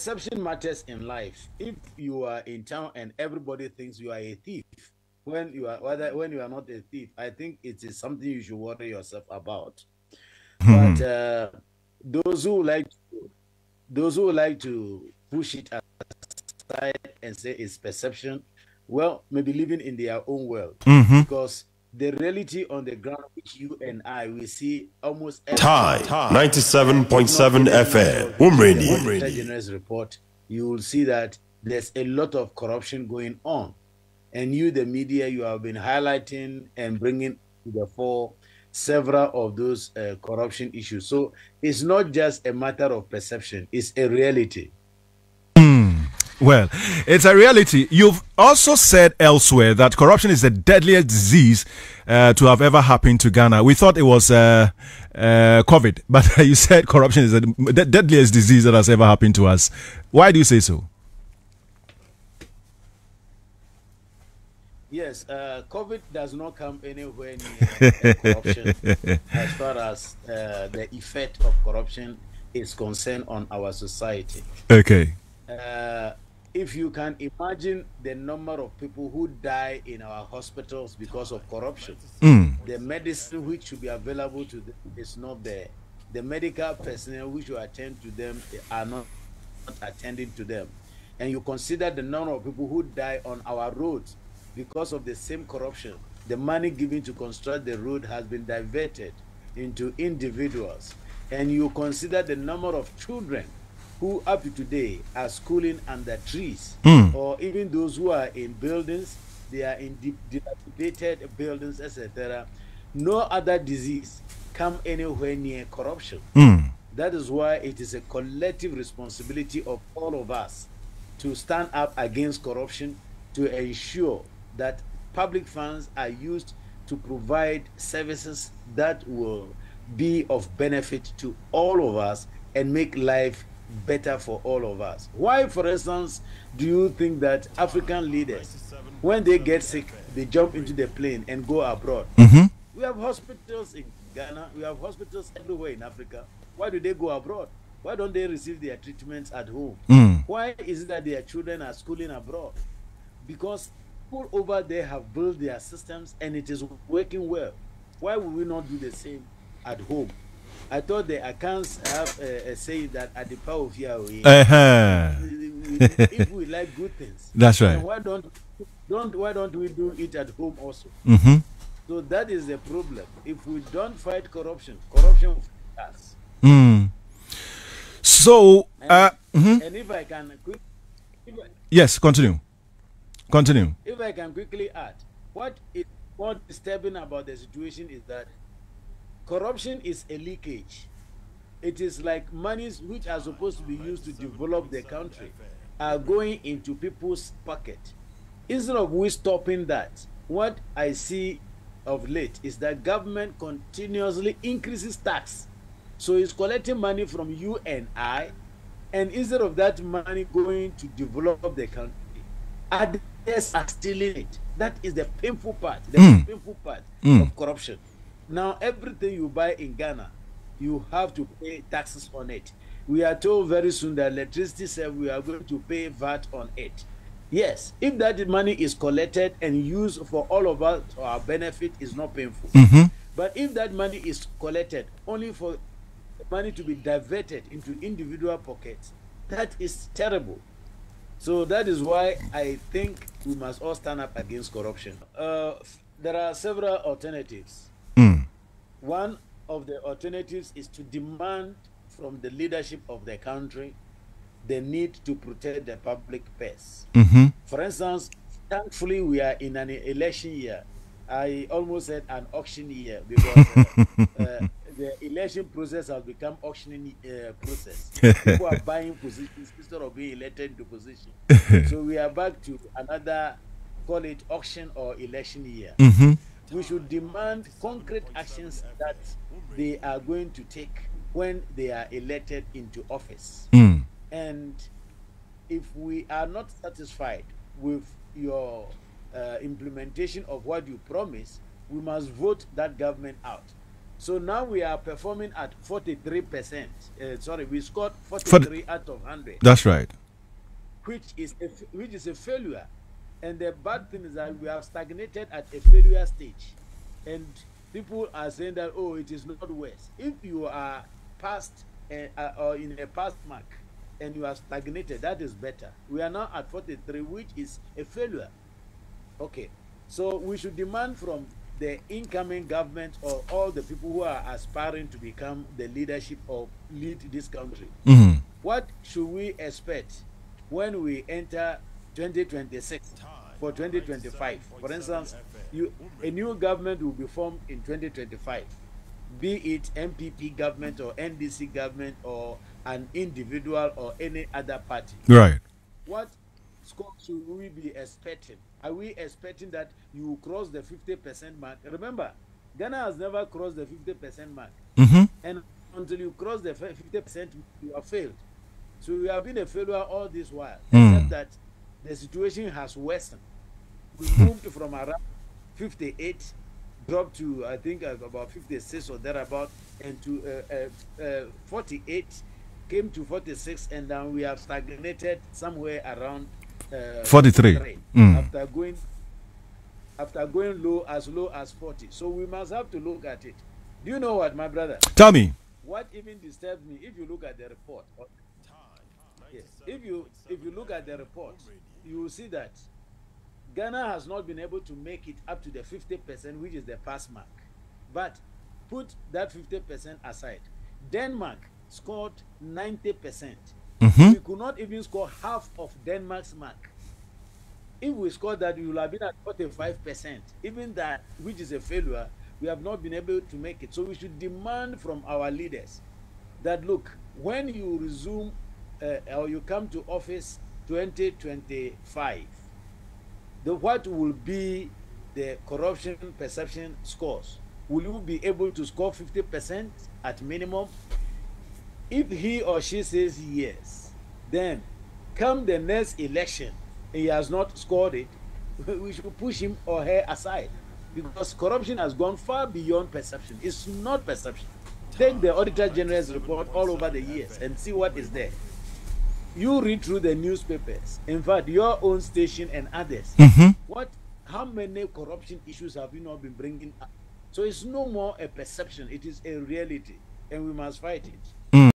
perception matters in life. If you are in town and everybody thinks you are a thief, when you are not a thief, I think it is something you should worry yourself about. But Hmm. those who like those who like to push it aside and say it's perception, well, maybe living in their own world, Mm-hmm. because the reality on the ground, which you and I we see almost every Tie day, if not 97.7 even much FM. of in the Umredi. Auditor General's report, you will see that there's a lot of corruption going on. And you, the media, you have been highlighting and bringing to the fore several of those corruption issues. So it's not just a matter of perception, it's a reality. Well, it's a reality. You've also said elsewhere that corruption is the deadliest disease to have ever happened to Ghana. We thought it was COVID, but you said corruption is the deadliest disease that has ever happened to us. Why do you say so? Yes, COVID does not come anywhere near corruption as far as the effect of corruption is concerned on our society. Okay. Uh, if you can imagine the number of people who die in our hospitals because of corruption, Mm. the medicine which should be available to them is not there. The medical personnel which will attend to them are not attending to them. And you consider the number of people who die on our roads because of the same corruption. The money given to construct the road has been diverted into individuals. And you consider the number of children who up to today are schooling under trees, Mm. or even those who are in buildings, they are in dilapidated buildings, etc. No other disease come anywhere near corruption. Mm. That is why it is a collective responsibility of all of us to stand up against corruption, to ensure that public funds are used to provide services that will be of benefit to all of us and make life better for all of us. Why, for instance, do you think that African leaders, when they get sick, they jump into the plane and go abroad? Mm-hmm. We have hospitals in Ghana, we have hospitals everywhere in Africa. Why do they go abroad? Why don't they receive their treatments at home? Mm. Why is it that their children are schooling abroad? Because people over there have built their systems and it is working well. Why would we not do the same at home? I thought the accounts have a saying that at the power of Yahweh, Uh-huh. if we like good things, That's then right. why don't we do it at home also? Mm-hmm. So that is the problem. If we don't fight corruption, corruption will fight us. Mm. So, mhm. And if I can if I, Yes, continue. Continue. if I can quickly add, what is more disturbing about the situation is that corruption is a leakage. It is like monies which are supposed to be used to develop the country are going into people's pocket. Instead of we stopping that, what I see of late is that government continuously increases tax. So it's collecting money from you and I, and instead of that money going to develop the country, others are stealing it. That is the painful part, the most Mm. painful part Mm. of corruption. Now, everything you buy in Ghana, you have to pay taxes on it. We are told very soon that electricity said we are going to pay VAT on it. Yes, if that money is collected and used for all of us, our benefit is not painful. Mm-hmm. But if that money is collected only for money to be diverted into individual pockets, that is terrible. So that is why I think we must all stand up against corruption. There are several alternatives. Mm. One of the alternatives is to demand from the leadership of the country the need to protect the public purse. Mm-hmm. For instance, thankfully, we are in an election year. I almost said an auction year because the election process has become auctioning process. People are buying positions instead of being elected to position. So we are back to another, call it auction or election year. Mm-hmm. We should demand concrete actions that they are going to take when they are elected into office. Mm. And if we are not satisfied with your implementation of what you promise, we must vote that government out. So now we are performing at 43%. Sorry, we scored 43 out of 100. That's right. Which is a failure. And the bad thing is that we have stagnated at a failure stage. And people are saying that, oh, it is not worse. If you are past or in a past mark and you are stagnated, that is better. We are now at 43, which is a failure. Okay. So we should demand from the incoming government or all the people who are aspiring to become the leadership or lead this country. Mm-hmm. What should we expect when we enter 2026 for 2025? For instance, a new government will be formed in 2025, be it MPP government or NDC government or an individual or any other party. Right. What score should we be expecting? Are we expecting that you will cross the 50% mark? Remember, Ghana has never crossed the 50% mark. Mm-hmm. And until you cross the 50%, you have failed. So we have been a failure all this while, except that the situation has worsened. We moved from around 58, dropped to, I think, about 56 or thereabout, and to 48, came to 46, and then we have stagnated somewhere around 43. After going low as 40. So we must have to look at it. Do you know what, my brother? Tell me. What even disturbs me, if you look at the report, yes, if you look at the report, you will see that Ghana has not been able to make it up to the 50%, which is the pass mark. But put that 50% aside. Denmark scored 90%. Mm-hmm. We could not even score half of Denmark's mark. If we scored that, we will have been at 45%. Even that, which is a failure, we have not been able to make it. So we should demand from our leaders that, look, when you resume or you come to office 2025, what will be the corruption perception scores? Will you be able to score 50% at minimum? If he or she says yes, then come the next election, he has not scored it, we should push him or her aside, because corruption has gone far beyond perception. It's not perception. Take the Auditor General's report all over the years and see what is there. You read through the newspapers, in fact, your own station and others. Mm-hmm. How many corruption issues have you not been bringing up? So it's no more a perception, it is a reality, and we must fight it.